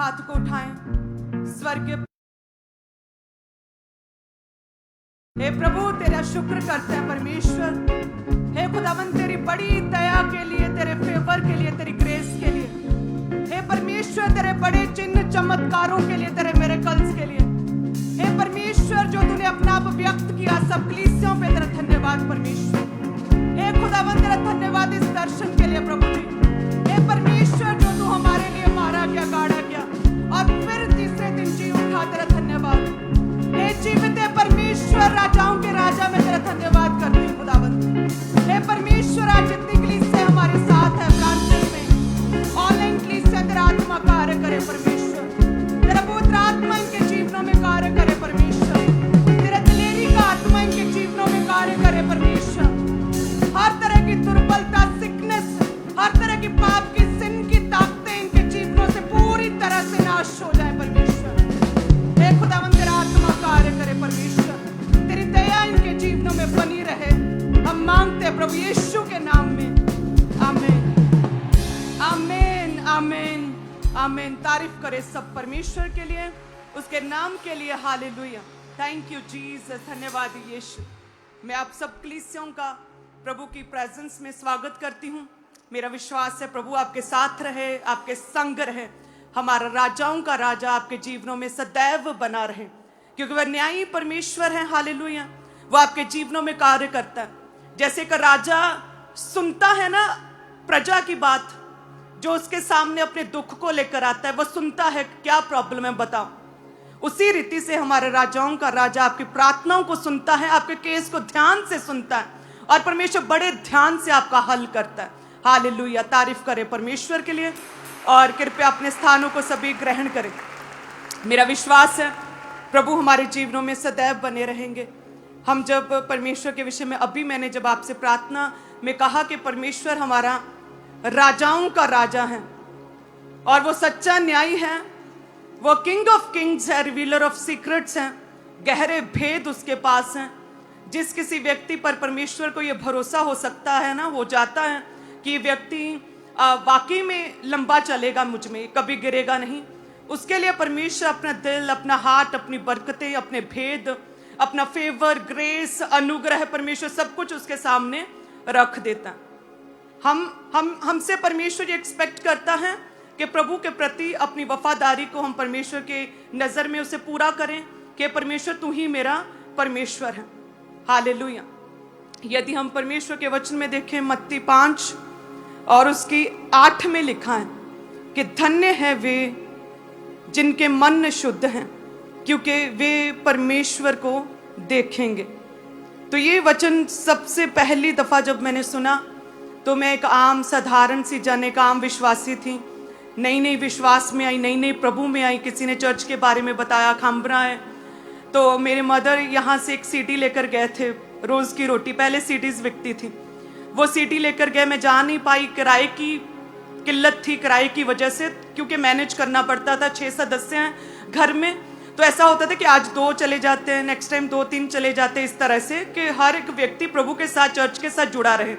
हाथ को उठाएं स्वर्गीय। हे प्रभु तेरा शुक्र करते हैं परमेश्वर। हे खुदावन तेरी बड़ी दया के लिए, तेरे फेवर के लिए, तेरी ग्रेस के लिए। हे परमेश्वर तेरे बड़े चिन्ह चमत्कारों के लिए, तेरे मिरेकल्स के लिए। हे परमेश्वर जो तूने अपना आप व्यक्त किया सब कलीसियों पे, तेरा धन्यवाद परमेश्वर। हे खुदावन तेरा धन्यवाद इस दर्शन के लिए प्रभु जी। हे परमेश्वर जो तू हमारे लिए मारा गया, गाड़ा गया और फिर तीसरे दिन जी उठा, तेरा धन्यवाद। हे जीवित है परमेश्वर, राजाओं के राजा, मैं तेरा धन्यवाद करती हूँ खुदावंत। हे परमेश्वर आज जितनी कलीसिया हमारे साथ है ब्रांचेस में, ऑनलाइन कलीसिया, तेरा आत्मा कार्य करे परमेश्वर। तेरा पवित्र आत्मा इनके जीवनों में कार्य करे परमेश्वर। तेरा दिलेरी का आत्मा इनके जीवनों में कार्य करे परमेश्वर। हर तरह की दुर्बलता, सिकनेस, हर तरह की पाप की, सिन की ताकतें इनके जीवनों से पूरी तरह से नाश हो जाए परमेश्वर। हे खुदावंद तेरा आत्मा कार्य करे परमेश्वर। तेरी दया इनके जीवनों में बनी रहे, हम मांगते हैं प्रभु यीशु के नाम में, आमीन आमीन आमीन आमीन। तारीफ करे सब परमेश्वर के लिए, उसके नाम के लिए। हालेलुया, थैंक यू जीसस, धन्यवाद यीशु। मैं आप सब कलीसियों का प्रभु की प्रेजेंस में स्वागत करती हूँ। मेरा विश्वास है प्रभु आपके साथ रहे, आपके संग रहे। हमारा राजाओं का राजा आपके जीवनों में सदैव बना रहे, क्योंकि वह न्यायी परमेश्वर है। हालेलुया, वो आपके जीवनों में कार्य करता है। जैसे कि राजा सुनता है ना प्रजा की बात, जो उसके सामने अपने दुख को लेकर आता है, वो सुनता है क्या प्रॉब्लम है बताओ। उसी रीति से हमारे राजाओं का राजा आपकी प्रार्थनाओं को सुनता है, आपके केस को ध्यान से सुनता है और परमेश्वर बड़े ध्यान से आपका हल करता है। हालेलुया, तारीफ करें परमेश्वर के लिए और कृपया अपने स्थानों को सभी ग्रहण करें। मेरा विश्वास है प्रभु हमारे जीवनों में सदैव बने रहेंगे। हम जब परमेश्वर के विषय में, अभी मैंने जब आपसे प्रार्थना में कहा कि परमेश्वर हमारा राजाओं का राजा है और वो सच्चा न्यायी है, वो किंग ऑफ किंग्स है, रिवीलर ऑफ सीक्रेट्स है, गहरे भेद उसके पास हैं। जिस किसी व्यक्ति पर परमेश्वर को ये भरोसा हो सकता है ना, हो जाता है कि ये व्यक्ति वाकई में लंबा चलेगा, मुझ में कभी गिरेगा नहीं, उसके लिए परमेश्वर अपना दिल, अपना हार्ट, अपनी बरकतें, अपने भेद, अपना फेवर, ग्रेस, अनुग्रह, परमेश्वर सब कुछ उसके सामने रख देता है। हमसे परमेश्वर ये एक्सपेक्ट करता है कि प्रभु के प्रति अपनी वफादारी को हम परमेश्वर के नजर में उसे पूरा करें कि परमेश्वर तू ही मेरा परमेश्वर है। हालेलुया। यदि हम परमेश्वर के वचन में देखें, मत्ती 5 और उसकी 8 में लिखा है कि धन्य है वे जिनके मन शुद्ध हैं, क्योंकि वे परमेश्वर को देखेंगे। तो ये वचन सबसे पहली दफा जब मैंने सुना तो मैं एक आम साधारण सी जन, एक आम विश्वासी थी, नई विश्वास में आई, नई प्रभु में आई। किसी ने चर्च के बारे में बताया, खाम्बरा है, तो मेरे मदर यहाँ से एक सीडी लेकर गए थे, रोज की रोटी, पहले सीडीज बिकती थी, वो सीडी लेकर गए। मैं जा नहीं पाई, किराए की किल्लत थी, किराए की वजह से, क्योंकि मैनेज करना पड़ता था, 6 सदस्य हैं घर में, तो ऐसा होता था कि आज 2 चले जाते हैं, नेक्स्ट टाइम 2-3 चले जाते हैं, इस तरह से कि हर एक व्यक्ति प्रभु के साथ, चर्च के साथ जुड़ा रहे,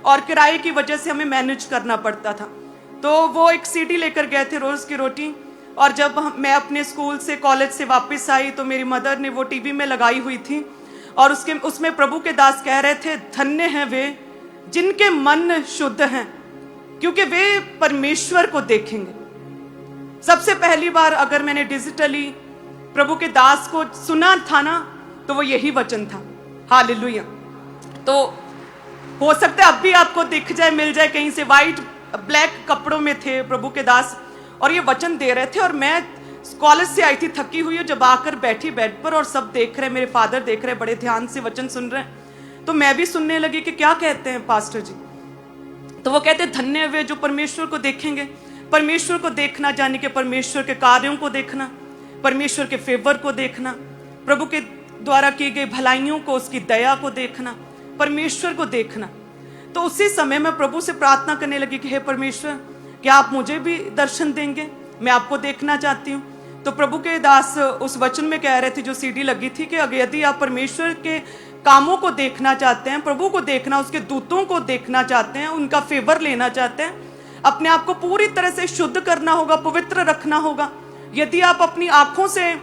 और किराए की वजह से हमें मैनेज करना पड़ता था। तो वो एक सीडी लेकर गए थे, रोज की रोटी। और जब मैं अपने स्कूल से, कॉलेज से वापस आई तो मेरी मदर ने वो टीवी में लगाई हुई थी और उसमें प्रभु के दास कह रहे थे, धन्य हैं वे जिनके मन शुद्ध हैं, क्योंकि वे परमेश्वर को देखेंगे। सबसे पहली बार अगर मैंने डिजिटली प्रभु के दास को सुना था ना, तो वो यही वचन था। हालेलुया। तो हो सकता है अब भी आपको दिख जाए, मिल जाए कहीं से, वाइट ब्लैक कपड़ों में थे प्रभु के दास और ये वचन दे रहे थे। और मैं कॉलेज से आई थी थकी हुई, और जब आकर बैठी बेड पर और सब देख रहे, मेरे फादर देख रहे, बड़े ध्यान से वचन सुन रहे हैं, तो मैं भी सुनने लगी कि क्या कहते हैं पास्टर जी। तो वो कहते धन्य वे जो परमेश्वर को देखेंगे। परमेश्वर को देखना जाने के परमेश्वर के कार्यों को देखना, परमेश्वर के फेवर को देखना, प्रभु के द्वारा की गई भलाइयों को, उसकी दया को देखना, परमेश्वर को देखना। तो उसी समय मैं प्रभु से प्रार्थना करने लगी कि हे परमेश्वर, क्या आप मुझे भी दर्शन देंगे, मैं आपको देखना चाहती हूँ। तो प्रभु के दास उस वचन में कह रहे थे, जो सीडी लगी थी, कि अगर यदि आप परमेश्वर के कामों को देखना चाहते हैं, प्रभु को देखना, उसके दूतों को देखना चाहते हैं, उनका फेवर लेना चाहते हैं, अपने आप को पूरी तरह से शुद्ध करना होगा, पवित्र रखना होगा, यदि आप अपनी आंखों से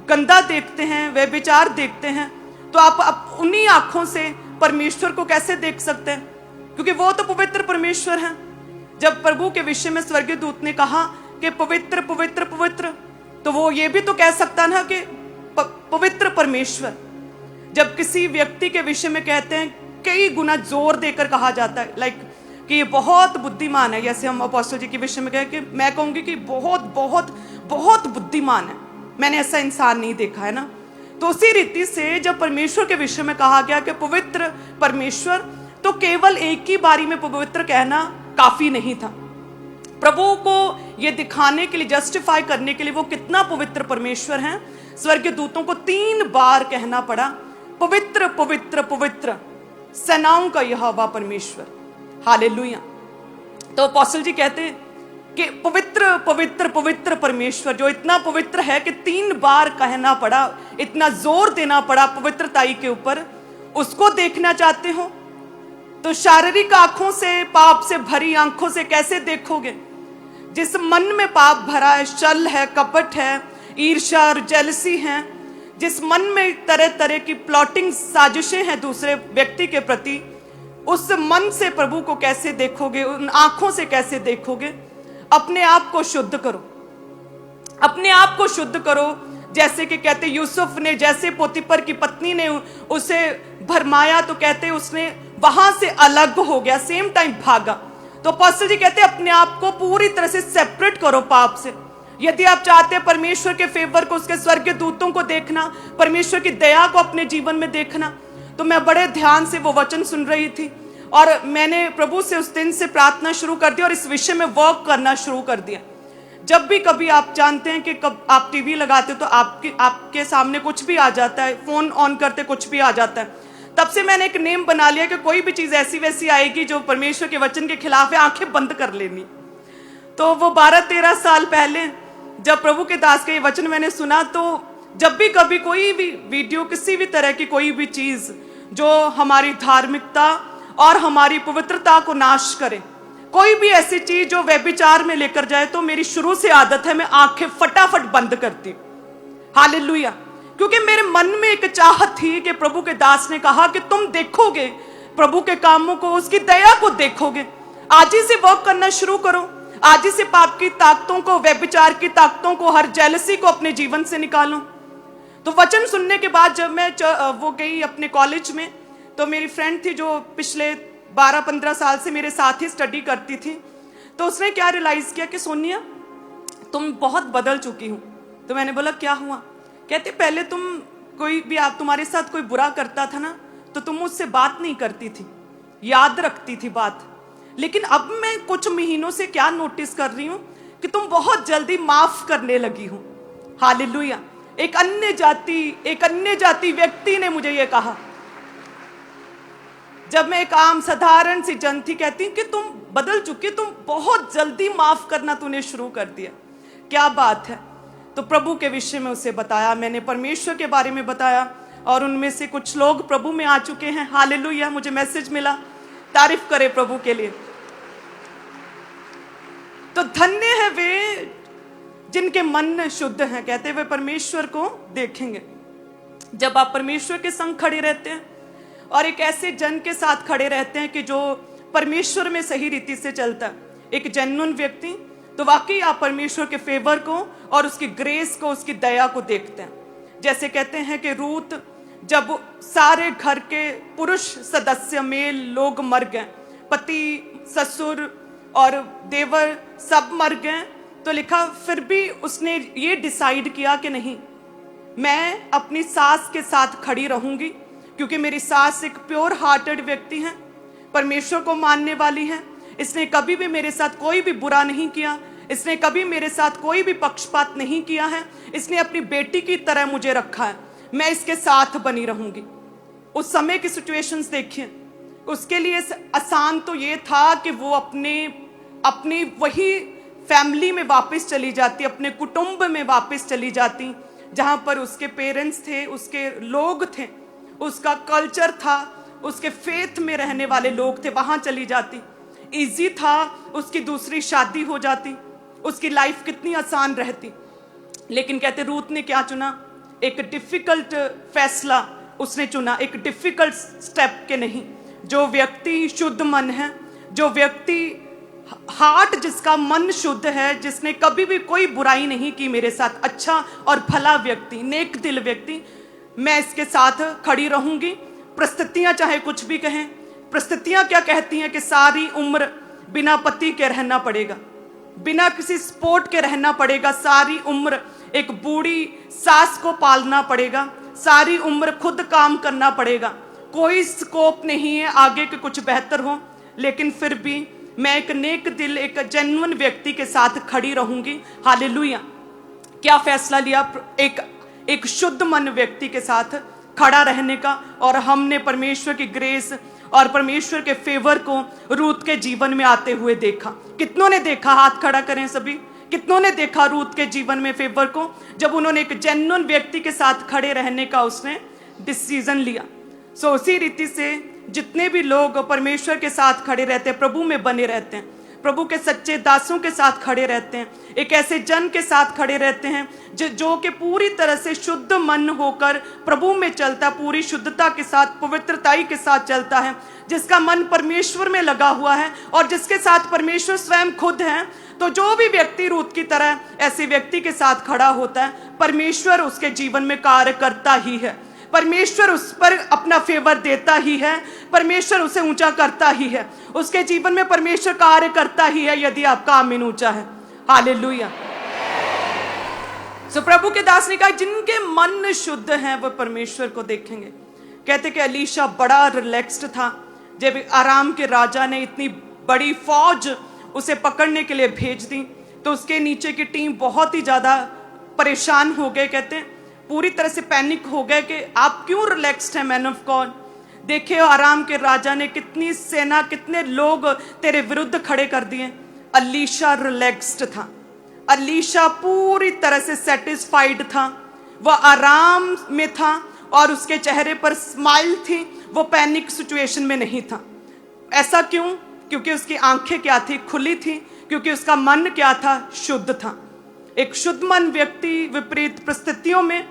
गंदा देखते हैं, व्यभिचार देखते हैं, तो आप उन्हीं आंखों से परमेश्वर को कैसे देख सकते हैं? क्योंकि वो तो पवित्र परमेश्वर हैं। जब प्रभु के विषय में स्वर्गीय दूत ने कहा कि पवित्र पवित्र पवित्र, तो वो ये भी तो कह सकता ना कि पवित्र परमेश्वर। जब किसी व्यक्ति के विषय में कहते हैं, कई गुना जोर देकर कहा जाता है, लाइक कि ये बहुत बुद्धिमान है। जैसे हम अपोस्टल जी के विषय में कहें कि मैं कहूंगी कि बहुत बहुत बहुत बुद्धिमान है, मैंने ऐसा इंसान नहीं देखा है ना। तो उसी रीति से जब परमेश्वर के विषय में कहा गया कि पवित्र परमेश्वर, तो केवल एक ही बारी में पवित्र कहना काफी नहीं था। प्रभु को यह दिखाने के लिए, जस्टिफाई करने के लिए वो कितना पवित्र परमेश्वर हैं, स्वर्गीय दूतों को 3 बार कहना पड़ा, पवित्र पवित्र पवित्र सेनाओं का यहोवा परमेश्वर। हालेलुया। तो अपोस्टल जी कहते हैं कि पवित्र पवित्र पवित्र परमेश्वर, जो इतना पवित्र है कि 3 बार कहना पड़ा, इतना जोर देना पड़ा पवित्रताई के ऊपर, उसको देखना चाहते हो तो शारीरिक आंखों से, पाप से भरी आंखों से कैसे देखोगे? जिस मन में पाप भरा है, छल है, कपट है, ईर्ष्या और जेलसी है, जिस मन में तरह तरह की प्लॉटिंग साजिशें हैं दूसरे व्यक्ति के प्रति, उस मन से प्रभु को कैसे देखोगे? उन आंखों से कैसे देखोगे? अपने आप को शुद्ध करो, अपने आप को शुद्ध करो। जैसे कि कहते यूसुफ ने, जैसे पोतीपर की पत्नी ने उसे भरमाया, तो कहते उसने वहां से अलग हो गया, सेम टाइम भागा। तो अपोस्टल जी कहते अपने आप को पूरी तरह से सेपरेट करो पाप से। यदि आप चाहते हैं परमेश्वर के फेवर को, उसके स्वर्गीय दूतों को देखना, परमेश्वर की दया को अपने जीवन में देखना, तो मैं बड़े ध्यान से वो वचन सुन रही थी और मैंने प्रभु से उस दिन से प्रार्थना शुरू कर दी और इस विषय में वर्क करना शुरू कर दिया। जब भी कभी आप जानते हैं कि कब आप टीवी लगाते हो तो आपके सामने कुछ भी आ जाता है, फोन ऑन करते कुछ भी आ जाता है, तब से मैंने एक नेम बना लिया कि कोई भी चीज ऐसी वैसी आएगी जो परमेश्वर के वचन के खिलाफ है, आंखें बंद कर लेनी। तो वो 12-13 साल पहले जब प्रभु के दास का ये वचन मैंने सुना, तो जब भी कभी कोई भी वीडियो, किसी भी तरह की कोई भी चीज जो हमारी धार्मिकता और हमारी पवित्रता को नाश करे, कोई भी ऐसी चीज जो व्यभिचार में लेकर जाए, तो मेरी शुरू से आदत है मैं आंखें फटाफट बंद करती। हालेलुया। क्योंकि मेरे मन में एक चाहत थी कि प्रभु के दास ने कहा कि तुम देखोगे प्रभु के कामों को, उसकी दया को देखोगे। आज ही से वर्क करना शुरू करो, आज ही से पाप की ताकतों को, व्यभिचार की ताकतों को, हर जेलसी को अपने जीवन से निकालो। तो वचन सुनने के बाद जब मैं वो गई अपने कॉलेज में, तो मेरी फ्रेंड थी जो पिछले 12-15 साल से मेरे साथ ही स्टडी करती थी, तो उसने क्या रियलाइज किया कि सोनिया तुम बहुत बदल चुकी हो। तो मैंने बोला क्या हुआ? कहते पहले तुम, कोई भी आप तुम्हारे साथ कोई बुरा करता था ना, तो तुम मुझसे बात नहीं करती थी, याद रखती थी बात, लेकिन अब मैं कुछ महीनों से क्या नोटिस कर रही हूं कि तुम बहुत जल्दी माफ करने लगी हो। हालेलुया। एक अन्य जाति व्यक्ति ने मुझे यह कहा, जब मैं एक आम साधारण सी जन थी, कहती कि तुम बदल चुकी, तुम बहुत जल्दी माफ करना तूने शुरू कर दिया। क्या बात है? तो प्रभु के विषय में उसे बताया, मैंने परमेश्वर के बारे में बताया, और उनमें से कुछ लोग प्रभु में आ चुके हैं। हालेलुया। मुझे मैसेज मिला, तारीफ करे प्रभु के लिए। तो धन्य है वे जिनके मन शुद्ध हैं, कहते हुए परमेश्वर को देखेंगे। जब आप परमेश्वर के संग खड़े रहते हैं और एक ऐसे जन के साथ खड़े रहते हैं कि जो परमेश्वर में सही रीति से चलता है, एक जेन्युइन व्यक्ति, तो वाकई आप परमेश्वर के फेवर को और उसकी ग्रेस को, उसकी दया को देखते हैं। जैसे कहते हैं कि रूत, जब सारे घर के पुरुष सदस्य, मेल लोग मर गए, पति, ससुर और देवर सब मर गए, तो लिखा फिर भी उसने ये डिसाइड किया कि नहीं, मैं अपनी सास के साथ खड़ी रहूंगी, क्योंकि मेरी सास एक प्योर हार्टेड व्यक्ति है, परमेश्वर को मानने वाली है। इसने कभी भी मेरे साथ कोई भी बुरा नहीं किया, इसने कभी मेरे साथ कोई भी पक्षपात नहीं किया है, इसने अपनी बेटी की तरह मुझे रखा है, मैं इसके साथ बनी रहूंगी। उस समय की सिचुएशंस देखिए, उसके लिए आसान तो ये था कि वो अपनी वही फैमिली में वापस चली जाती, अपने कुटुंब में वापस चली जाती, जहां पर उसके पेरेंट्स थे, उसके लोग थे, उसका कल्चर था, उसके फेथ में रहने वाले लोग थे, वहां चली जाती। इजी था, उसकी दूसरी शादी हो जाती, उसकी लाइफ कितनी आसान रहती। लेकिन कहते रूथ ने क्या चुना? एक डिफिकल्ट फैसला उसने चुना, एक डिफिकल्ट स्टेप के नहीं। जो व्यक्ति शुद्ध मन है, जो व्यक्ति हार्ट जिसका मन शुद्ध है, जिसने कभी भी कोई बुराई नहीं की मेरे साथ, अच्छा और भला व्यक्ति, नेक दिल व्यक्ति, मैं इसके साथ खड़ी रहूंगी। परिस्थितियां चाहे कुछ भी कहें, परिस्थितियां क्या कहती हैं कि सारी उम्र बिना पति के रहना पड़ेगा, बिना किसी सपोर्ट के रहना पड़ेगा, सारी उम्र एक बूढ़ी सास को पालना पड़ेगा, सारी उम्र खुद काम करना पड़ेगा, कोई स्कोप नहीं है आगे के कुछ बेहतर हो। लेकिन फिर भी मैं एक नेक दिल, एक जेन्युइन व्यक्ति के साथ खड़ी रहूंगी। हालेलुया। क्या फैसला लिया? एक शुद्ध मन व्यक्ति के साथ खड़ा रहने का। और हमने परमेश्वर की ग्रेस और परमेश्वर के फेवर को रूथ के जीवन में आते हुए देखा। कितनों ने देखा? हाथ खड़ा करें सभी। कितनों ने देखा रूथ के जीवन में फेवर को, जब उन्होंने एक जेन्युइन व्यक्ति के साथ खड़े रहने का उसने डिसीजन लिया। सो उसी रीति से जितने भी लोग परमेश्वर के साथ खड़े रहते हैं, प्रभु में बने रहते हैं, प्रभु के सच्चे दासों के साथ खड़े रहते हैं, एक ऐसे जन के साथ खड़े रहते हैं जो कि पूरी तरह से शुद्ध मन होकर प्रभु में चलता, पूरी शुद्धता के साथ, पवित्रताई के साथ चलता है, जिसका मन परमेश्वर में लगा हुआ है और जिसके साथ परमेश्वर स्वयं खुद है। तो जो भी व्यक्ति रूथ की तरह ऐसे व्यक्ति के साथ खड़ा होता है, परमेश्वर उसके जीवन में कार्य करता ही है, परमेश्वर उस पर अपना फेवर देता ही है, परमेश्वर उसे ऊंचा करता ही है, उसके जीवन में परमेश्वर कार्य करता ही है, यदि आपका आमीन ऊंचा है। हालेलुया। सो प्रभु के दास ने कहा जिनके मन शुद्ध हैं वो परमेश्वर को देखेंगे। कहते कि एलीशा बड़ा रिलैक्स्ड था जब आराम के राजा ने इतनी बड़ी फौज उसे पकड़ने के लिए भेज दी, तो उसके नीचे की टीम बहुत ही ज्यादा परेशान हो गए। कहते हैं पूरी तरह से पैनिक हो गए कि आप क्यों रिलैक्स्ड हैं मैन ऑफ गॉड। देखिए आराम के राजा ने कितनी सेना, कितने लोग तेरे विरुद्ध खड़े कर दिए। एलीशा रिलैक्स्ड था, एलीशा पूरी तरह से सेटिस्फाइड था, वह आराम में था और उसके चेहरे पर स्माइल थी, वो पैनिक सिचुएशन में नहीं था। ऐसा क्यों? क्योंकि उसकी आंखें क्या थी? खुली थी, क्योंकि उसका मन क्या था? शुद्ध था। एक शुद्ध मन व्यक्ति विपरीत परिस्थितियों में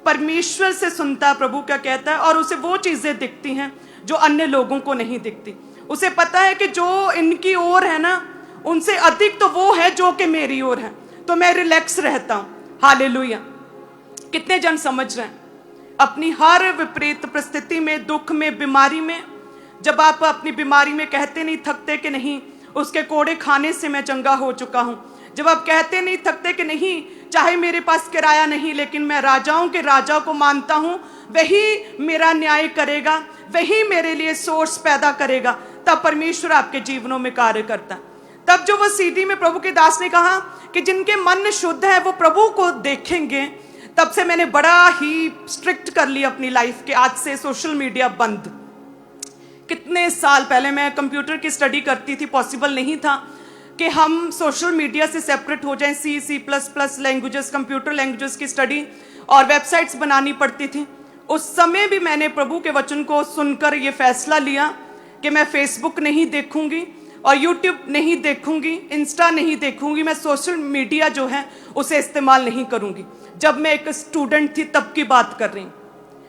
परमेश्वर से सुनता प्रभु क्या कहता है, और उसे वो चीजें दिखती हैं जो अन्य लोगों को नहीं दिखती। उसे पता है कि जो इनकी ओर है ना, उनसे अधिक तो वो है जो कि मेरी ओर है, तो मैं रिलैक्स रहता हूं। हालेलुया। कितने जन समझ रहे हैं? अपनी हर विपरीत परिस्थिति में, दुख में, बीमारी में, जब आप अपनी बीमारी में कहते नहीं थकते कि नहीं उसके कोड़े खाने से मैं चंगा हो चुका हूं, जब आप कहते नहीं थकते कि नहीं चाहे मेरे पास किराया नहीं लेकिन मैं राजाओं के राजा को मानता हूं, वही मेरा न्याय करेगा, वही मेरे लिए सोर्स पैदा करेगा, तब परमेश्वर आपके जीवनों में कार्य करता है। तब जो वो सीधी में प्रभु के दास ने कहा कि जिनके मन शुद्ध है वो प्रभु को देखेंगे, तब से मैंने बड़ा ही स्ट्रिक्ट कर लिया अपनी लाइफ के, आज से सोशल मीडिया बंद। कितने साल पहले मैं कंप्यूटर की स्टडी करती थी, पॉसिबल नहीं था कि हम सोशल मीडिया से सेपरेट हो जाएं। C++ लैंग्वेजेस, कंप्यूटर लैंग्वेजेस की स्टडी और वेबसाइट्स बनानी पड़ती थी। उस समय भी मैंने प्रभु के वचन को सुनकर ये फैसला लिया कि मैं फेसबुक नहीं देखूंगी और यूट्यूब नहीं देखूंगी, इंस्टा नहीं देखूंगी, मैं सोशल मीडिया जो है उसे इस्तेमाल नहीं करूंगी। जब मैं एक स्टूडेंट थी तब की बात कर रही हूँ,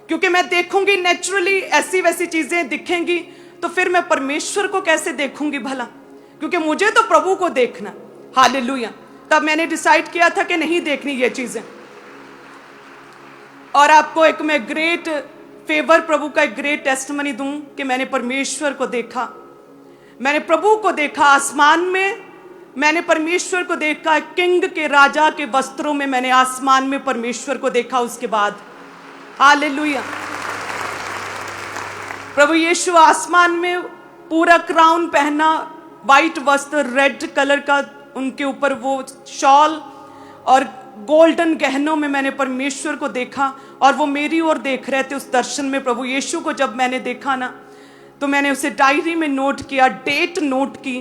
क्योंकि मैं देखूंगी नेचुरली ऐसी वैसी चीजें दिखेंगी, तो फिर मैं परमेश्वर को कैसे देखूंगी भला, क्योंकि मुझे तो प्रभु को देखना। हालेलुया। तब मैंने डिसाइड किया था कि नहीं देखनी ये चीजें। और आपको एक मैं ग्रेट फेवर, प्रभु का एक ग्रेट टेस्टिमनी दूं कि मैंने परमेश्वर को देखा, मैंने प्रभु को देखा आसमान में, मैंने परमेश्वर को देखा किंग के, राजा के वस्त्रों में, मैंने आसमान में परमेश्वर को देखा। उसके बाद हालेलुया, प्रभु यीशु आसमान में पूरा क्राउन पहना, वाइट वस्त्र, रेड कलर का उनके ऊपर वो शॉल और गोल्डन गहनों में मैंने परमेश्वर को देखा, और वो मेरी ओर देख रहे थे। उस दर्शन में प्रभु यीशु को जब मैंने देखा ना, तो मैंने उसे डायरी में नोट किया, डेट नोट की,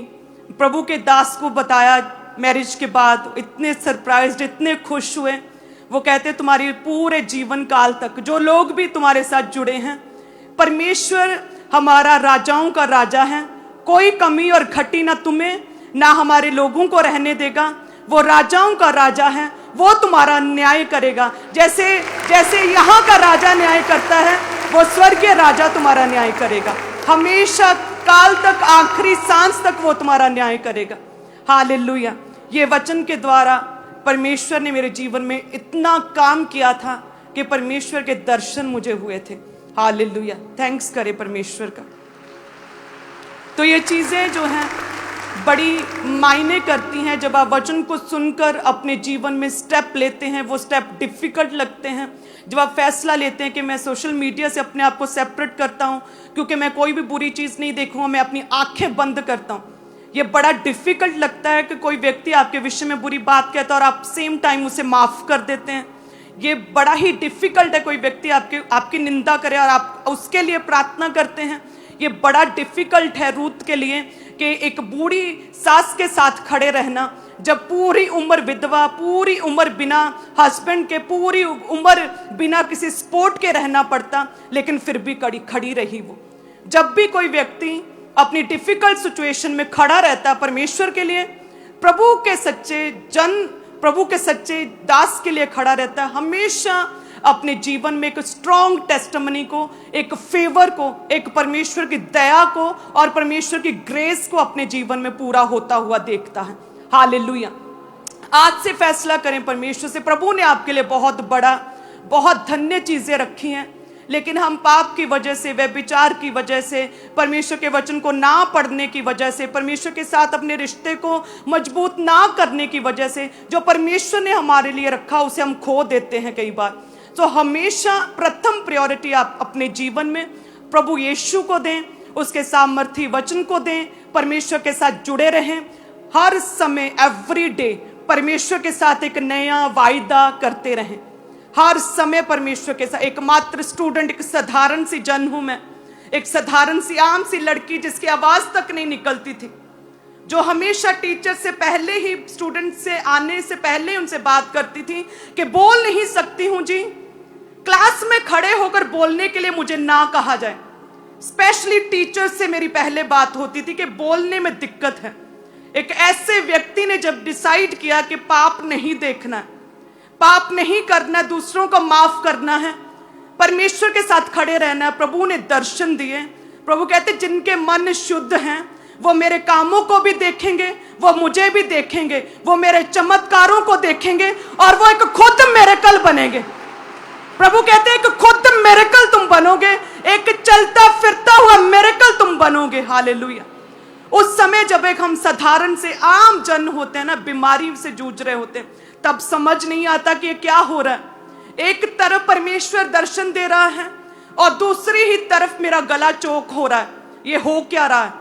प्रभु के दास को बताया। मैरिज के बाद इतने सरप्राइज्ड, इतने खुश हुए। वो कहते तुम्हारे पूरे जीवन काल तक जो लोग भी तुम्हारे साथ जुड़े हैं, परमेश्वर हमारा राजाओं का राजा है, कोई कमी और घटी ना तुम्हें ना हमारे लोगों को रहने देगा। वो राजाओं का राजा है वो तुम्हारा न्याय करेगा। जैसे जैसे यहाँ का राजा न्याय करता है, वो स्वर्गीय राजा तुम्हारा न्याय करेगा। हमेशा काल तक, आखिरी सांस तक वो तुम्हारा न्याय करेगा। हालेलुया। ये वचन के द्वारा परमेश्वर ने मेरे जीवन में इतना काम किया था कि परमेश्वर के दर्शन मुझे हुए थे। हालेलुया। थैंक्स करे परमेश्वर का। तो ये चीजें जो हैं बड़ी मायने करती हैं। जब आप वचन को सुनकर अपने जीवन में स्टेप लेते हैं, वो स्टेप डिफिकल्ट लगते हैं। जब आप फैसला लेते हैं कि मैं सोशल मीडिया से अपने आप को सेपरेट करता हूं क्योंकि मैं कोई भी बुरी चीज नहीं देखूंगा, मैं अपनी आंखें बंद करता हूं, ये बड़ा डिफिकल्ट लगता है कि कोई व्यक्ति आपके विषय में बुरी बात कहता है और आप सेम टाइम उसे माफ कर देते हैं। ये बड़ा ही डिफिकल्ट है कोई व्यक्ति आपकी निंदा करे और आप उसके लिए प्रार्थना करते हैं। ये बड़ा डिफिकल्ट है रूथ के लिए कि एक बूढ़ी सास के साथ खड़े रहना, जब पूरी उम्र विधवा, पूरी उम्र बिना हस्बैंड के, पूरी उम्र बिना किसी सपोर्ट के रहना पड़ता, लेकिन फिर भी खड़ी रही वो। जब भी कोई व्यक्ति अपनी डिफिकल्ट सिचुएशन में खड़ा रहता है परमेश्वर के लिए, प्रभु के सच्चे दास के लिए खड़ा रहता है, हमेशा अपने जीवन में एक स्ट्रॉन्ग टेस्टिमनी को, एक फेवर को, एक परमेश्वर की दया को और परमेश्वर की ग्रेस को अपने जीवन में पूरा होता हुआ देखता है। हालेलुया। आज से फैसला करें परमेश्वर से। प्रभु ने आपके लिए बहुत बड़ा, बहुत धन्य चीजें रखी हैं, लेकिन हम पाप की वजह से, व्यभिचार की वजह से, परमेश्वर के वचन को ना पढ़ने की वजह से, परमेश्वर के साथ अपने रिश्ते को मजबूत ना करने की वजह से जो परमेश्वर ने हमारे लिए रखा उसे हम खो देते हैं कई बार। तो हमेशा प्रथम प्रायोरिटी आप अपने जीवन में प्रभु यीशु को दें, उसके सामर्थी वचन को दें, परमेश्वर के साथ जुड़े रहें। हर समय, एवरी डे परमेश्वर के साथ एक नया वायदा करते रहें। हर समय परमेश्वर के साथ। एकमात्र स्टूडेंट, एक साधारण सी जन हूं मैं, एक साधारण सी आम सी लड़की जिसकी आवाज तक नहीं निकलती थी, जो हमेशा टीचर से पहले ही, स्टूडेंट से आने से पहले उनसे बात करती थी कि बोल नहीं सकती हूं जी, क्लास में खड़े होकर बोलने के लिए मुझे ना कहा जाए। स्पेशली टीचर से मेरी पहले बात होती थी कि बोलने में दिक्कत है। एक ऐसे व्यक्ति ने जब डिसाइड किया कि पाप नहीं देखना है, पाप नहीं करना, दूसरों को माफ करना है, परमेश्वर के साथ खड़े रहना है, प्रभु ने दर्शन दिए। प्रभु कहते जिनके मन शुद्ध हैं वो मेरे कामों को भी देखेंगे, वो मुझे भी देखेंगे, वो मेरे चमत्कारों को देखेंगे और वो एक खुद मिरेकल बनेंगे। प्रभु कहते हैं कि खुद मिरेकल तुम बनोगे, एक चलता फिरता हुआ मिरेकल तुम बनोगे। हालेलुया। उस समय जब एक हम साधारण से आम जन होते हैं ना, बीमारी से जूझ रहे होते हैं, तब समझ नहीं आता कि ये क्या हो रहा है। एक तरफ परमेश्वर दर्शन दे रहा है और दूसरी ही तरफ मेरा गला चौक हो रहा है। ये हो क्या रहा है,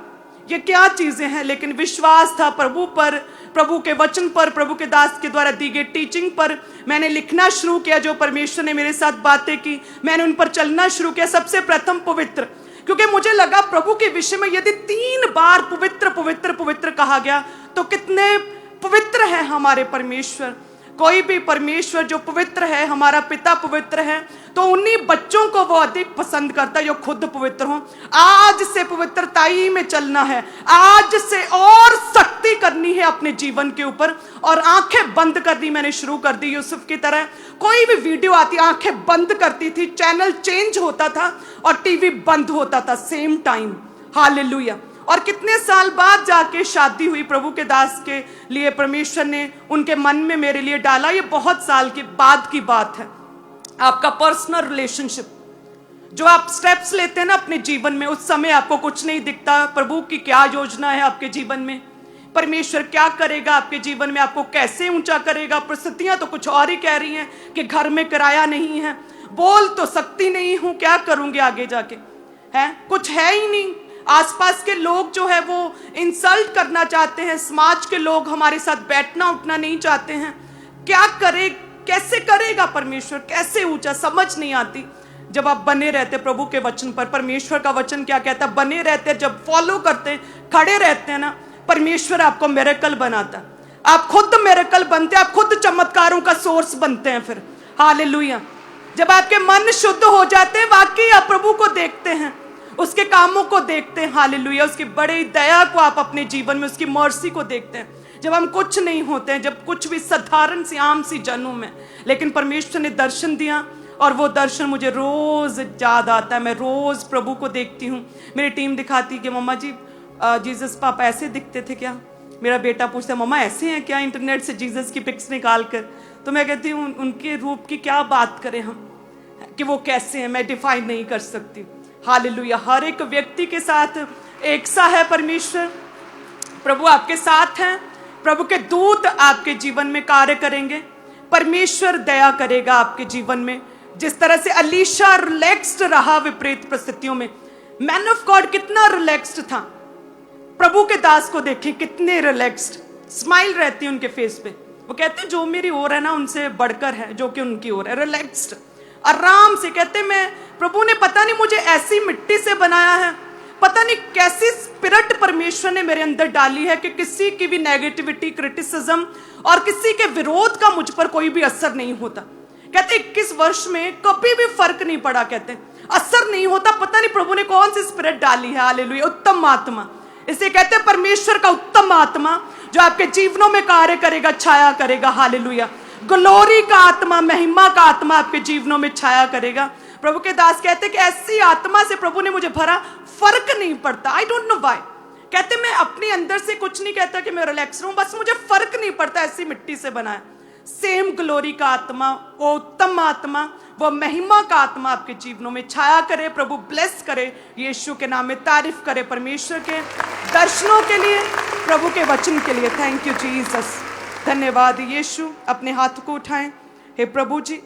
ये क्या चीजें हैं। लेकिन विश्वास था प्रभु पर, प्रभु के वचन पर, प्रभु के दास के द्वारा दी गई टीचिंग पर। मैंने लिखना शुरू किया, जो परमेश्वर ने मेरे साथ बातें की मैंने उन पर चलना शुरू किया। सबसे प्रथम पवित्र, क्योंकि मुझे लगा प्रभु के विषय में यदि 3 बार पवित्र पवित्र पवित्र कहा गया तो कितने पवित्र है हमारे परमेश्वर। कोई भी परमेश्वर जो पवित्र है, हमारा पिता पवित्र है, तो उन्हीं बच्चों को वो अधिक पसंद करता है जो खुद पवित्र हो। आज से पवित्रताई में चलना है, आज से और सख्ती करनी है अपने जीवन के ऊपर और आंखें बंद करनी मैंने शुरू कर दी। यूसुफ की तरह कोई भी वीडियो आती, आंखें बंद करती थी, चैनल चेंज होता था और टीवी बंद होता था सेम टाइम। हालेलुया। और कितने साल बाद जाके शादी हुई प्रभु के दास के लिए, परमेश्वर ने उनके मन में मेरे लिए डाला। ये बहुत साल के बाद की बात है। आपका पर्सनल रिलेशनशिप, जो आप स्टेप्स लेते हैं ना अपने जीवन में, उस समय आपको कुछ नहीं दिखता प्रभु की क्या योजना है आपके जीवन में, परमेश्वर क्या करेगा आपके जीवन में, आपको कैसे ऊंचा करेगा। परिस्थितियां तो कुछ और ही कह रही हैं कि घर में किराया नहीं है, बोल तो सकती नहीं हूं, क्या करूंगी आगे जाके, है कुछ है ही नहीं। आसपास के लोग जो है वो इंसल्ट करना चाहते हैं, समाज के लोग हमारे साथ बैठना उठना नहीं चाहते हैं। क्या करे, कैसे करेगा परमेश्वर, कैसे ऊंचा, समझ नहीं आती। जब आप बने रहते प्रभु के वचन पर, परमेश्वर का वचन क्या कहता है, बने रहते, जब फॉलो करते, खड़े रहते हैं ना, परमेश्वर आपको मिरेकल बनाता है। आप खुद मिरेकल बनते, आप खुद चमत्कारों का सोर्स बनते हैं फिर। हालेलुया। जब आपके मन शुद्ध हो जाते हैं, वाकई आप प्रभु को देखते हैं, उसके कामों को देखते हैं। हालेलुया, उसकी बड़ी दया को आप अपने जीवन में, उसकी मर्सी को देखते हैं। जब हम कुछ नहीं होते हैं, जब कुछ भी साधारण सी आम सी जन्म में, लेकिन परमेश्वर ने दर्शन दिया और वो दर्शन मुझे रोज याद आता है। मैं रोज प्रभु को देखती हूँ। मेरी टीम दिखाती कि मम्मा जी जीसस पापा ऐसे दिखते थे क्या? मेरा बेटा पूछता है मम्मा ऐसे हैं क्या, इंटरनेट से जीसस की पिक्स निकाल कर। तो मैं कहती हूँ उनके रूप की क्या बात करें हम, कि वो कैसे हैं, मैं डिफाइन नहीं कर सकती। हालेलुया, हर एक व्यक्ति के साथ एक सा है परमेश्वर। प्रभु आपके साथ हैं, प्रभु के दूत आपके जीवन में कार्य करेंगे। परमेश्वर दया करेगा आपके जीवन में। जिस तरह से अलीशा रिलैक्स्ड रहा विपरीत परिस्थितियों में, मैन ऑफ गॉड कितना रिलैक्स्ड था। प्रभु के दास को देखें कितने रिलैक्स्ड, स्माइल रहती है उनके फेस पे। वो कहते हैं जो मेरी ओर है ना उनसे बढ़कर है जो कि उनकी ओर है। रिलैक्स्ड, आराम से कहते, मैं प्रभु ने पता नहीं मुझे ऐसी मिट्टी से बनाया है, पता नहीं कैसी स्पिरिट परमेश्वर ने मेरे अंदर डाली है कि किसी की भी नेगेटिविटी, क्रिटिसिज्म और किसी के विरोध का मुझ पर कोई भी असर नहीं होता। कहते 21 वर्ष में कभी भी फर्क नहीं पड़ा, कहते असर नहीं होता। पता नहीं प्रभु ने कौन सी स्पिरिट डाली है। हालेलुया, उत्तम आत्मा। इसे कहते हैं परमेश्वर का उत्तम आत्मा जो आपके जीवनों में कार्य करेगा, छाया करेगा। हालेलुया, ग्लोरी का आत्मा, महिमा का आत्मा आपके जीवनों में छाया करेगा। प्रभु के दास कहते कि ऐसी आत्मा से प्रभु ने मुझे भरा, फर्क नहीं पड़ता। I don't know why. कहते मैं अपने अंदर से कुछ नहीं कहता कि मैं रिलैक्स रहूं, बस मुझे फर्क नहीं पड़ता, ऐसी मिट्टी से बना है। सेम ग्लोरी का आत्मा, वो उत्तम आत्मा, वो महिमा का आत्मा आपके जीवनों में छाया करे। प्रभु ब्लेस करे, यीशु के नाम में तारीफ करे परमेश्वर के दर्शनों के लिए, प्रभु के वचन के लिए। थैंक यू जीसस, धन्यवाद यीशु। अपने हाथ को उठाएं। हे प्रभु जी,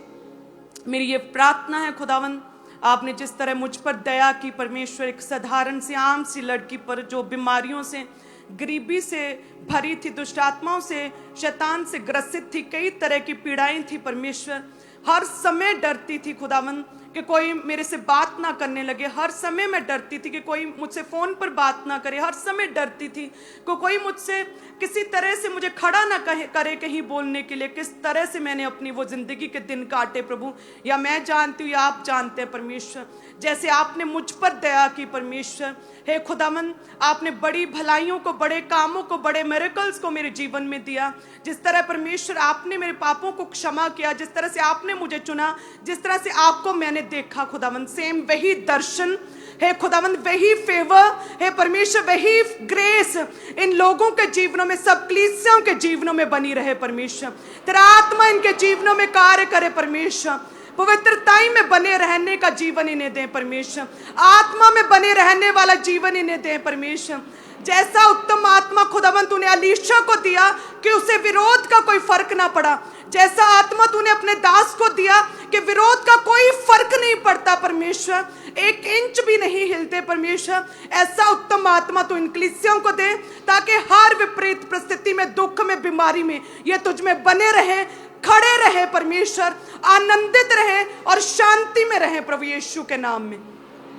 मेरी ये प्रार्थना है खुदावन, आपने जिस तरह मुझ पर दया की परमेश्वर, एक साधारण सी आम सी लड़की पर जो बीमारियों से, गरीबी से भरी थी, दुष्ट आत्माओं से, शैतान से ग्रसित थी, कई तरह की पीड़ाएं थी परमेश्वर, हर समय डरती थी खुदावन कि कोई मेरे से बात ना करने लगे। हर समय मैं डरती थी कि कोई मुझसे फोन पर बात ना करे। हर समय डरती थी कि कोई मुझसे किसी तरह से मुझे खड़ा ना करे कहीं बोलने के लिए। किस तरह से मैंने अपनी वो जिंदगी के दिन काटे प्रभु, या मैं जानती हूँ या आप जानते हैं परमेश्वर, जैसे आपने मुझ पर दया की परमेश्वर। हे खुदावन, आपने बड़ी भलाइयों को, बड़े कामों को, बड़े मिरेकल्स को मेरे जीवन में दिया। जिस तरह परमेश्वर आपने मेरे पापों को क्षमा किया, जिस तरह से आपने मुझे चुना, जिस तरह से आपको मैंने देखा खुदावन, सेम वही दर्शन है खुदावन, वही फेवर है परमेश्वर, वही ग्रेस इन लोगों के जीवनों में, सब कलीसियाओं के जीवनों में बनी रहे परमेश्वर। तेरा आत्मा इनके जीवनों में कार्य करे परमेश्वर। पवित्रताई में बने रहने का जीवन इन्हें दें परमेश्वर, आत्मा में बने रहने वाला जीवन इन्हें दें परमेश्वर। जैसा उत्तम आत्मा खुदावन तूने अलीशा को दिया कि उसे विरोध का कोई फर्क ना पड़ा, जैसा आत्मा तूने अपने दास को दिया कि विरोध का कोई फर्क नहीं पड़ता परमेश्वर, 1 इंच भी नहीं हिलते परमेश्वर, ऐसा उत्तम आत्मा तू इन कलीसियाओं को दे, ताकि हर विपरीत परिस्थिति में, दुख में, बीमारी में ये तुझ में बने रहे, खड़े रहे परमेश्वर, आनंदित रहे और शांति में रहे प्रभु यीशु के नाम में।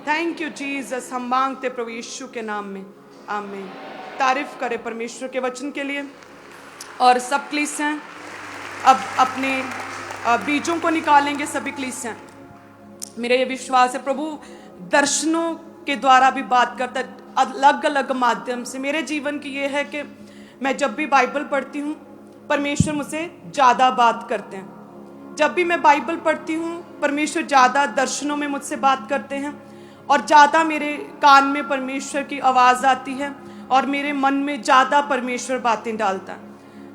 थैंक यू जीसस, हम मांगते प्रभु यीशु के नाम में, आमीन। तारीफ करे परमेश्वर के वचन के लिए। और सब कलीसियां अब अपने बीजों को निकालेंगे, सभी कलीसियां। मेरा ये विश्वास है प्रभु दर्शनों के द्वारा भी बात करता है, अलग अलग माध्यम से। मेरे जीवन की ये है कि मैं जब भी बाइबल पढ़ती हूँ, परमेश्वर मुझसे ज़्यादा बात करते हैं। जब भी मैं बाइबल पढ़ती हूँ, परमेश्वर ज़्यादा दर्शनों में मुझसे बात करते हैं, और ज़्यादा मेरे कान में परमेश्वर की आवाज़ आती है, और मेरे मन में ज़्यादा परमेश्वर बातें डालता है।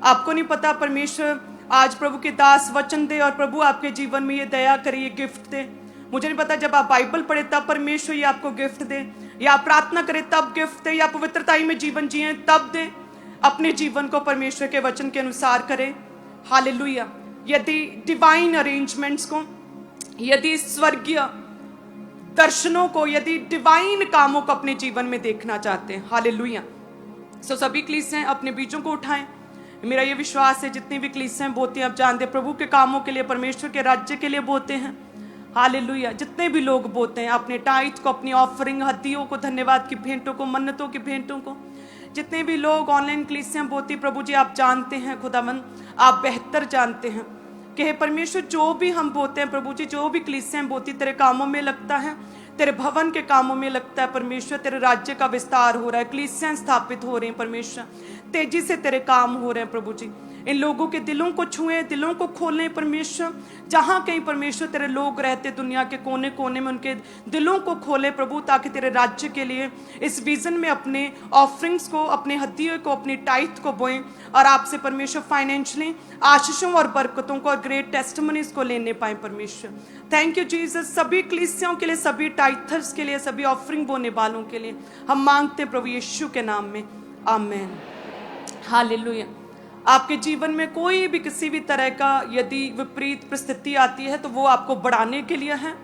आपको नहीं पता, परमेश्वर आज प्रभु के दास वचन दे और प्रभु आपके जीवन में ये दया करे, ये गिफ्ट दे। मुझे नहीं पता जब आप बाइबल पढ़े तब परमेश्वर ये आपको गिफ्ट दे, या आप प्रार्थना करें तब गिफ्ट दे, या पवित्रताई में जीवन जिए तब दे। अपने जीवन को परमेश्वर के वचन के अनुसार करें। हालेलुया। यदि डिवाइन अरेंजमेंट्स को, यदि स्वर्गीय दर्शनों को, यदि डिवाइन कामों को अपने जीवन में देखना चाहते हैं, हालेलुया, सो सभी कलीसियां अपने बीजों को उठाएं। मेरा ये विश्वास है जितनी भी कलीसियां बोती हैं, आप जानते प्रभु के कामों के लिए, परमेश्वर के राज्य के लिए बोते हैं। हालेलुया। जितने भी लोग बोते हैं अपने टाइट को, अपनी ऑफरिंग, हदियों को, धन्यवाद की भेंटों को, मन्नतों की भेंटों को, जितने भी लोग ऑनलाइन कलीसियां बोती, प्रभु जी आप जानते हैं खुदावन, आप बेहतर जानते हैं कि हे परमेश्वर जो भी हम बोते हैं प्रभु जी, जो भी कलीसियां बोती तेरे कामों में लगता है, तेरे भवन के कामों में लगता है परमेश्वर, तेरे राज्य का विस्तार हो रहा है, कलीसियां स्थापित हो रही हैं परमेश्वर, तेजी से तेरे काम हो रहे हैं प्रभु जी। इन लोगों के दिलों को छुए, दिलों को खोलें परमेश्वर, जहां कहीं परमेश्वर तेरे लोग रहते दुनिया के कोने कोने में, उनके दिलों को खोले प्रभु, ताकि तेरे राज्य के लिए इस विजन में अपने ऑफरिंग्स को, अपने हदिये को, अपनी टाइथ को बोएं और आपसे परमेश्वर फाइनेंशियली आशीषों और बरकतों को और ग्रेट टेस्टिमनीज को लेने पाए परमेश्वर। Thank you Jesus. सभी कलीसियाओं के लिए, सभी टाइथर्स के लिए, सभी ऑफरिंग बोने वालों के लिए हम मांगते हैं प्रभु यीशु के नाम में, आमीन। हालेलुया। आपके जीवन में कोई भी किसी भी तरह का यदि विपरीत परिस्थिति आती है तो वो आपको बढ़ाने के लिए है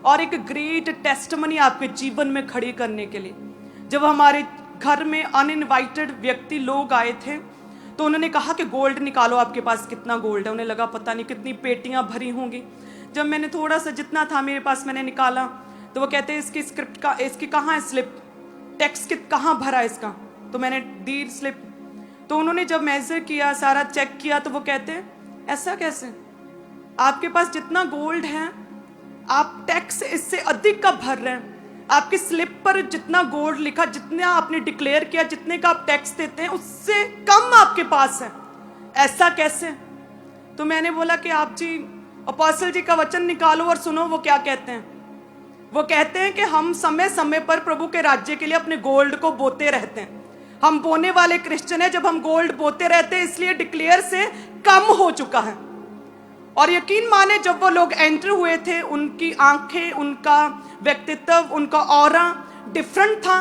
और एक ग्रेट टेस्टिमनी आपके जीवन में खड़ी करने के लिए। जब हमारे घर में अनइनवाइटेड व्यक्ति लोग आए थे तो उन्होंने कहा कि गोल्ड निकालो, आपके पास कितना गोल्ड है। उन्हें लगा पता नहीं कितनी पेटियां भरी होंगी। जब मैंने थोड़ा सा जितना था मेरे पास मैंने निकाला तो वो कहते हैं इसकी स्क्रिप्ट का, इसकी कहाँ है स्लिप, टैक्स कहाँ भरा है इसका, तो मैंने दी स्लिप। तो उन्होंने जब मेजर किया, सारा चेक किया, तो वो कहते हैं ऐसा कैसे, आपके पास जितना गोल्ड है आप टैक्स इससे अधिक का भर रहे हैं, आपकी स्लिप पर जितना गोल्ड लिखा, जितना आपने डिक्लेयर किया, जितने का आप टैक्स देते हैं उससे कम आपके पास है, ऐसा कैसे। तो मैंने बोला कि आप जी अपोस्टल जी का वचन निकालो और सुनो वो क्या कहते हैं। वो कहते हैं कि हम समय समय पर प्रभु के राज्य के लिए अपने गोल्ड को बोते रहते हैं। हम बोने वाले क्रिश्चियन है, जब हम गोल्ड बोते रहते हैं इसलिए डिक्लेयर से कम हो चुका है। और यकीन माने जब वो लोग एंटर हुए थे, उनकी आंखें, उनका व्यक्तित्व, उनका ऑरा डिफरेंट था।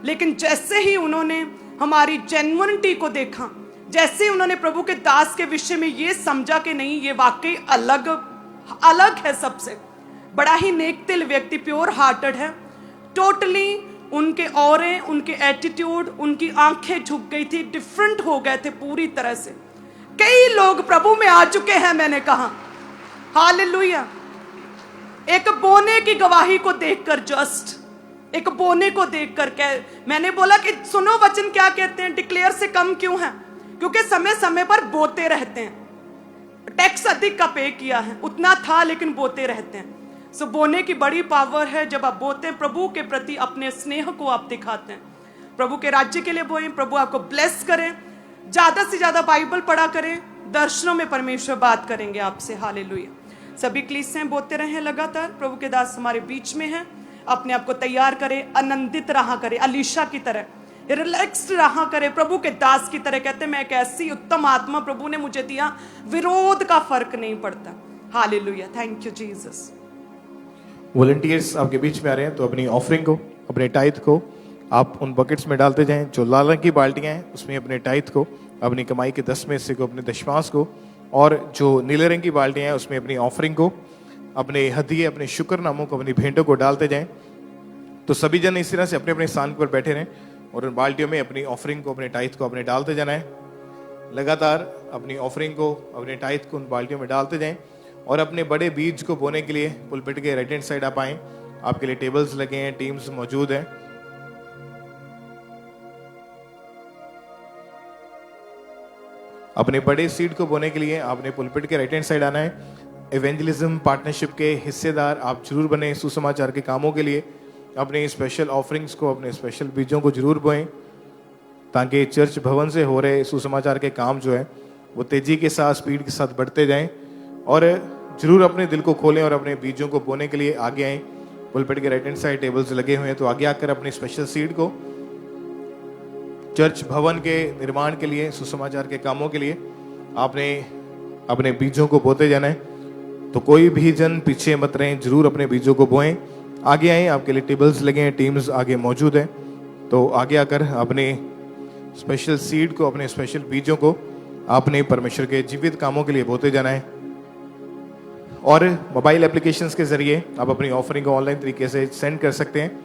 लेकिन जैसे ही उन्होंने हमारी जेन्युइनिटी को देखा, जैसे ही उन्होंने प्रभु के दास के विषय में ये समझा कि नहीं ये वाकई अलग है, सबसे बड़ा ही नेक दिल व्यक्ति, प्योर हार्टेड है, टोटली उनके औरे, उनके एटीट्यूड, उनकी आंखें झुक गई थी, डिफरेंट हो गए थे पूरी तरह से। कई लोग प्रभु में आ चुके हैं, मैंने कहा हालेलुया। एक बोने की गवाही को देखकर, जस्ट एक बोने को देखकर मैंने बोला कि सुनो वचन क्या कहते हैं, डिक्लेयर से कम क्यों है, क्योंकि समय समय पर बोते रहते हैं। टैक्स अधिक का पे किया है, उतना था लेकिन बोते रहते हैं। सो बोने की बड़ी पावर है। जब आप बोते हैं प्रभु के प्रति अपने स्नेह को आप दिखाते हैं, प्रभु के राज्य के लिए बोए, प्रभु आपको ब्लेस करें। ज्यादा से ज्यादा बाइबल पढ़ा करें, दर्शनों में परमेश्वर बात करेंगे आपसे। हालेलुया। सभी कलीसियां बोते रहें लगातार। प्रभु के दास हमारे बीच में हैं, अपने आप को तैयार करें, आनंदित रहा करें, अलीशा की तरह रिलैक्स्ड रहा करें, प्रभु के दास की तरह। कहते हैं मैं एक ऐसी उत्तम आत्मा प्रभु ने मुझे दिया, विरोध का फर्क नहीं पड़ता। Hallelujah. Thank you Jesus. Volunteers आपके बीच में आ रहे हैं, तो अपनी ऑफरिंग को, अपने टाइथ को आप उन बकेट्स में डालते जाएं। जो लाल रंग की बाल्टियां हैं उसमें अपने टाइथ को, अपनी कमाई के 10 में हिस्से को, अपने दशमांश को, और जो नीले रंग की बाल्टियां हैं उसमें अपनी ऑफरिंग को, अपने हदिये, अपने शुक्रनामों को, अपनी भेंटों को डालते जाएं। तो सभी जन इस तरह से अपने अपने स्थान पर बैठे रहें और उन बाल्टियों में अपनी ऑफरिंग को, अपने टाइथ को अपने डालते जाना है। लगातार अपनी ऑफरिंग को, अपने टाइथ को उन बाल्टियों में डालते जाएं। और अपने बड़े बीज को बोने के लिए पुलपिट के राइट हैंड साइड आप आएं, आपके लिए टेबल्स लगे हैं, टीम्स मौजूद हैं। अपने बड़े सीड को बोने के लिए आपने पुलपिट के राइट हैंड साइड आना है। इवेंजलिज्म पार्टनरशिप के हिस्सेदार आप जरूर बने। सुसमाचार के कामों के लिए अपने स्पेशल ऑफरिंग्स को, अपने स्पेशल बीजों को जरूर बोएं, ताकि चर्च भवन से हो रहे सुसमाचार के काम जो है वो तेजी के साथ, स्पीड के साथ बढ़ते जाएं। और जरूर अपने दिल को खोलें और अपने बीजों को बोने के लिए आगे आएं। पुलपिट के राइट हैंड साइड टेबल्स लगे हुए हैं, तो आगे आकर अपनी स्पेशल सीड को चर्च भवन के निर्माण के लिए, सुसमाचार के कामों के लिए आपने अपने बीजों को बोते जाना है। तो कोई भी जन पीछे मत रहें, जरूर अपने बीजों को बोएं। आगे आएं, आपके लिए टेबल्स लगे हैं, टीम्स आगे मौजूद हैं। तो आगे आकर अपने स्पेशल सीड को, अपने स्पेशल बीजों को आपने परमेश्वर के जीवित कामों के लिए बोते जाना है। और मोबाइल एप्लीकेशंस के जरिए आप अपनी ऑफरिंग को ऑनलाइन तरीके से सेंड कर सकते हैं।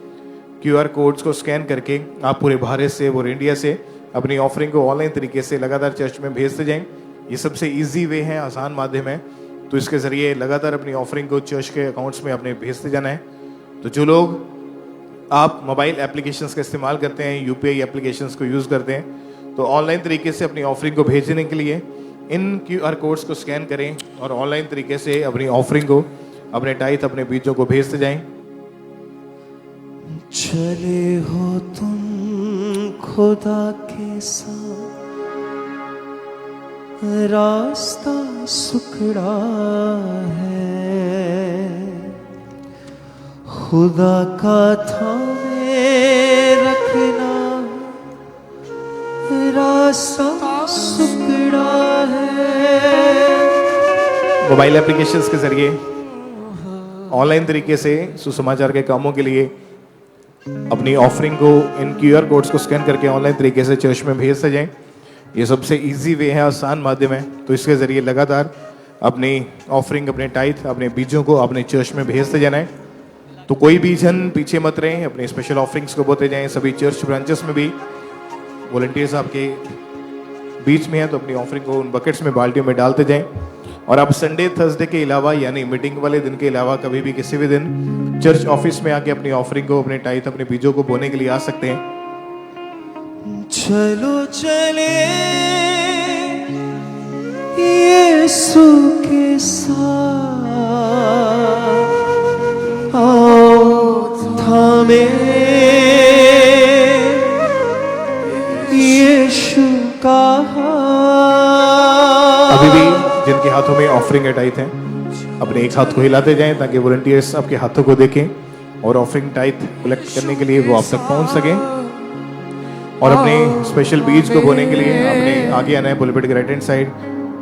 QR कोड्स को स्कैन करके आप पूरे भारत से, पूरे इंडिया से अपनी ऑफरिंग को ऑनलाइन तरीके से लगातार चर्च में भेजते जाएं। ये सबसे इजी वे है, आसान माध्यम है। तो इसके जरिए लगातार अपनी ऑफरिंग को चर्च के अकाउंट्स में अपने भेजते जाना है। तो जो लोग आप मोबाइल एप्लीकेशंस का इस्तेमाल करते हैं, UPI एप्लीकेशंस को यूज़ करते हैं, तो ऑनलाइन तरीके से अपनी ऑफरिंग को भेजने के लिए इन QR कोड्स को स्कैन करें और ऑनलाइन तरीके से अपनी ऑफरिंग को, अपने टाइथ, अपने बीजों को भेजते जाएं। चले हो तुम खुदा के साथ, रास्ता सुखड़ा है, खुदा का थामे रखना, रास्ता सुखड़ा है। मोबाइल एप्लीकेशंस के जरिए ऑनलाइन तरीके से सुसमाचार के कामों के लिए अपनी ऑफरिंग को इन QR कोड्स को स्कैन करके ऑनलाइन तरीके से चर्च में भेज सकें। ये सबसे इजी वे है, आसान माध्यम है। तो इसके जरिए लगातार अपनी ऑफरिंग, अपने टाइथ, अपने बीजों को अपने चर्च में भेजते जाना है। तो कोई भी जन पीछे मत रहें, अपने स्पेशल ऑफरिंग्स को बोते जाएं। सभी चर्च ब्रांचेस में भी वॉलंटियर्स आपके बीच में है, तो अपनी ऑफरिंग को उन बकेट्स में, बाल्टियों में डालते जाएं। और आप संडे थर्सडे के अलावा, यानी मीटिंग वाले दिन के अलावा, कभी भी किसी भी दिन चर्च ऑफिस में आके अपनी ऑफरिंग को, अपने टाइथ, अपने बीजों को बोने के लिए आ सकते हैं। चलो चले यीशु के साथ, आओ थामे यीशु का हाथ। अभी भी जिनके हाथों में ऑफरिंग टाइथ है, अपने एक हाथ को हिलाते जाएं ताकि वॉलंटियर्स आपके हाथों को देखें और ऑफरिंग टाइथ कलेक्ट करने के लिए वो आप तक पहुंच सकें। और अपने स्पेशल बीज को बोने के लिए आपने आगे आना है। पुलपिट के राइट हैंड साइड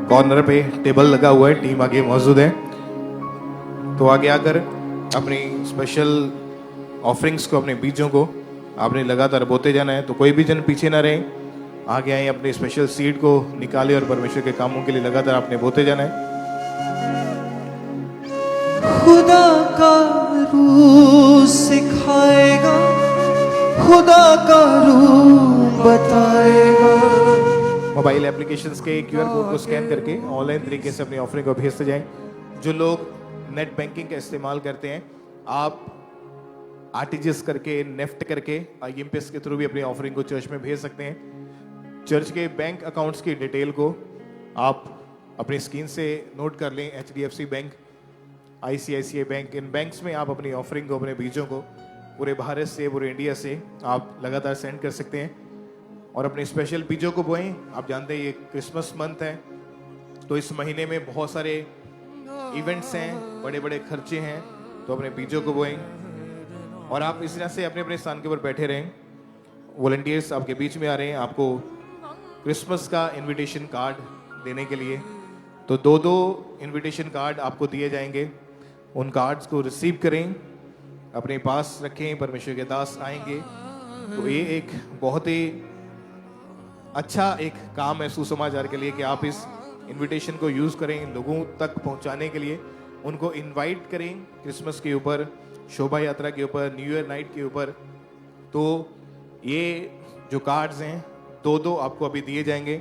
कॉर्नर पे टेबल लगा हुआ है, टीम आगे मौजूद है। तो आगे आकर अपनी स्पेशल ऑफरिंग्स को, अपने बीजों को आपने लगातार बोते जाना है। तो कोई भी जन पीछे ना रहे, आगे आए, अपने स्पेशल सीड को निकाले और परमेश्वर के कामों के लिए लगातार आपने बोते जाना है। खुदा का रूह सिखाएगा, खुदा का रूह बताएगा। मोबाइल एप्लीकेशंस के QR कोड को स्कैन करके ऑनलाइन तरीके से अपनी ऑफरिंग को भेजते जाएं। जो लोग नेट बैंकिंग का इस्तेमाल करते हैं, आप RTGS करके, नेफ्ट करके, IMPS के थ्रू भी अपनी ऑफरिंग को चर्च में भेज सकते हैं। चर्च के बैंक अकाउंट्स की डिटेल को आप अपनी स्क्रीन से नोट कर लें। HDFC बैंक, ICICI बैंक, इन बैंक्स में आप अपनी ऑफरिंग को, अपने बीजों को पूरे भारत से, पूरे इंडिया से आप लगातार सेंड कर सकते हैं और अपने स्पेशल बीजों को बोएं। आप जानते हैं ये क्रिसमस मंथ है, तो इस महीने में बहुत सारे इवेंट्स हैं, बड़े बड़े खर्चे हैं, तो अपने बीजों को बोएं। और आप इस तरह से अपने अपने स्थान के ऊपर बैठे रहें। वॉलंटियर्स आपके बीच में आ रहे हैं आपको क्रिसमस का इनविटेशन कार्ड देने के लिए। तो 2-2 इनविटेशन कार्ड आपको दिए जाएंगे। उन कार्ड्स को रिसीव करें, अपने पास रखें, परमेश्वर के दास आएंगे। तो ये एक बहुत ही अच्छा एक काम है सुसमाचार के लिए कि आप इस इनविटेशन को यूज़ करें, लोगों तक पहुंचाने के लिए उनको इनवाइट करें क्रिसमस के ऊपर, शोभा यात्रा के ऊपर, न्यू ईयर नाइट के ऊपर। तो ये जो कार्ड्स हैं 2-2 आपको अभी दिए जाएंगे,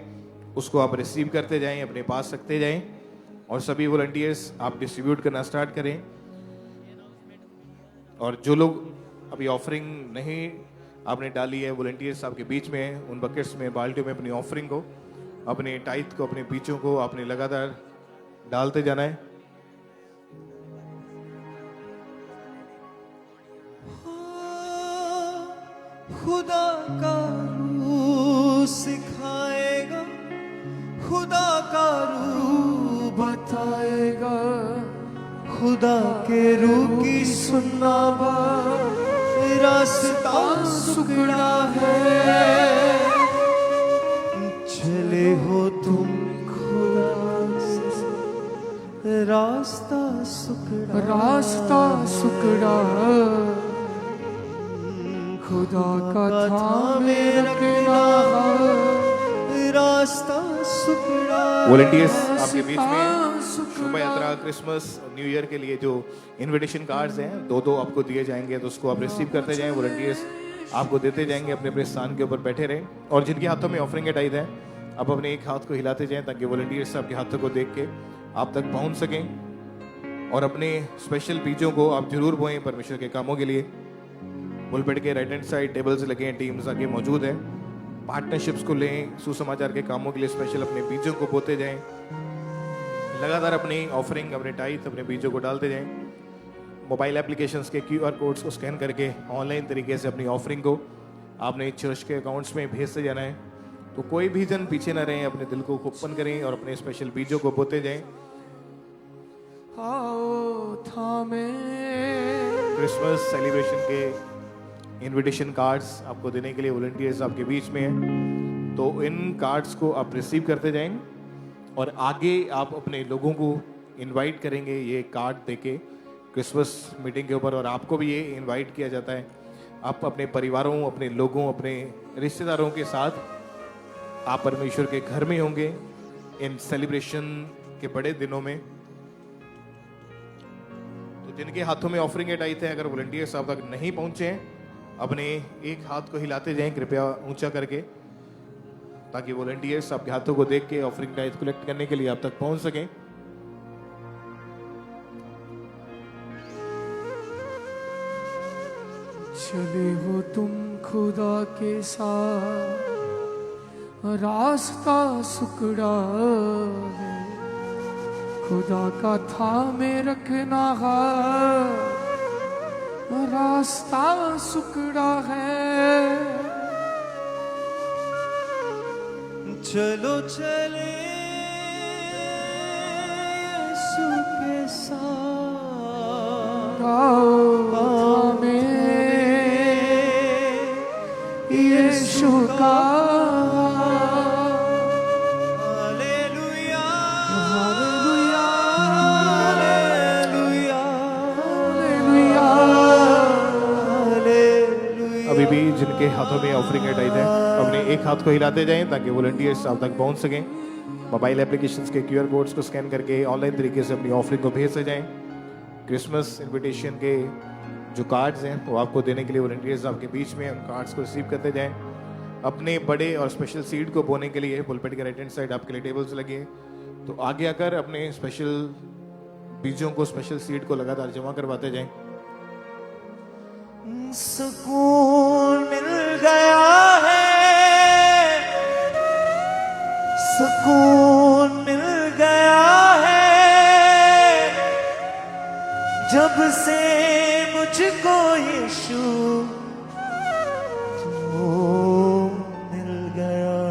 उसको आप रिसीव करते जाएं, अपने पास रखते जाएं और सभी वॉलंटियर्स आप डिस्ट्रीब्यूट करना स्टार्ट करें। और जो लोग अभी ऑफरिंग नहीं आपने डाली है, वॉलंटियर्स आपके बीच में हैं, उन बकेट्स में, बाल्टियों में अपनी ऑफरिंग को, अपने टाइथ को, अपने बीचों को आपने लगातार डालते जाना है। खुदा का रूह सिखाएगा, खुदा का रूह बताएगा, खुदा के रूह की सुनना बात, रास्ता सुखड़ा है। चले हो तुम खुदा से, रास्ता सुखड़ा, रास्ता सुखड़ा, खुदा का थामे रखना, रास्ता सुखड़ा। वॉलंटियर्स आपके बीच में शोभा यात्रा, क्रिसमस, न्यू ईयर के लिए जो इनविटेशन कार्ड्स हैं 2-2 आपको दिए जाएंगे, तो उसको आप रिसीव करते जाएं। वॉलंटियर्स आपको देते जाएंगे, अपने अपने स्थान के ऊपर बैठे रहें। और जिनके हाथों में ऑफरिंग टाइथ है, आप अपने एक हाथ को हिलाते जाएं ताकि वॉलंटियर्स आपके हाथों को देख के आप तक पहुंच सकें। और अपने स्पेशल बीजों को आप जरूर बोएं परमेश्वर के कामों के लिए। पुलपिट के राइट हैंड साइड टेबल्स लगे हैं, टीम्स आगे मौजूद है। पार्टनरशिप्स को लें, सुसमाचार के कामों के लिए स्पेशल अपने बीजों को बोते जाएं। लगातार अपनी ऑफरिंग, अपने टाइथ, अपने बीजों को डालते जाएं। मोबाइल एप्लीकेशंस के QR कोड्स को स्कैन करके ऑनलाइन तरीके से अपनी ऑफरिंग को आपने चर्च के अकाउंट्स में भेजते जाना है। तो कोई भी जन पीछे ना रहें, अपने दिल को ओपन करें और अपने स्पेशल बीजों को बोते जाएं। आओ थामे क्रिसमस सेलिब्रेशन के इनविटेशन कार्ड्स आपको देने के लिए वॉलंटियर्स आपके बीच में हैं। तो इन कार्ड्स को आप रिसीव करते जाएं और आगे आप अपने लोगों को इनवाइट करेंगे ये कार्ड देके क्रिसमस मीटिंग के ऊपर, और आपको भी ये इनवाइट किया जाता है। आप अपने परिवारों, अपने लोगों, अपने रिश्तेदारों के साथ आप परमेश्वर के घर में होंगे इन सेलिब्रेशन के बड़े दिनों में। तो जिनके हाथों में ऑफरिंग के टाइट है, अगर वॉलंटियर्स आप तक नहीं पहुंचे हैं, अपने एक हाथ को हिलाते जाएं कृपया ऊंचा करके, ताकि वॉलंटियर्स आपके हाथों को देख के ऑफरिंग टाइट कलेक्ट करने के लिए आप तक पहुंच सकें। चले हो तुम खुदा के साथ, रास्ता सुकड़ा है, खुदा का थामे रखना है, रास्ता सुकड़ा है। चलो चले यीशु के साथ, थामे यीशु का, hallelujah hallelujah, hallelujah hallelujah. Hallelujah. अभी भी जिनके हाथों में ऑफरिंग टाइट है, अपने एक हाथ को हिलाते जाएं ताकि वॉलंटियर्स आप तक पहुंच सकें। मोबाइल एप्लीकेशंस के QR कोड्स को स्कैन करके ऑनलाइन तरीके से अपनी ऑफरिंग को भेजते जाएं। क्रिसमस इनविटेशन के जो कार्ड्स हैं वो आपको देने के लिए वॉलंटियर्स आपके बीच में, उन कार्ड्स को रिसीव करते जाएं। अपने बड़े और स्पेशल सीड को बोने के लिए पुलपिट के राइट हैंड साइड आपके लिए टेबल्स लगे हैं। तो आगे आकर अपने स्पेशल बीजों को, स्पेशल सीड को लगातार जमा करवाते जाएं। सुकून मिल गया है, सुकून मिल गया है, जब से मुझको यीशु तू मिल गया।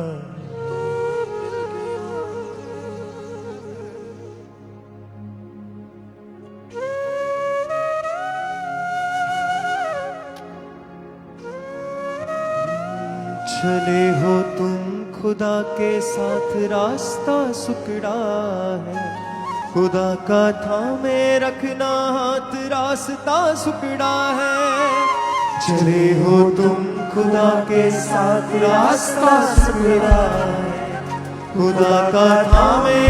चले हो तुम खुदा के साथ, रास्ता सुकड़ा है, खुदा का थामे रखना हाथ, रास्ता सुकड़ा है। चले हो तुम खुदा के साथ, रास्ता सुकड़ा है, खुदा का थामे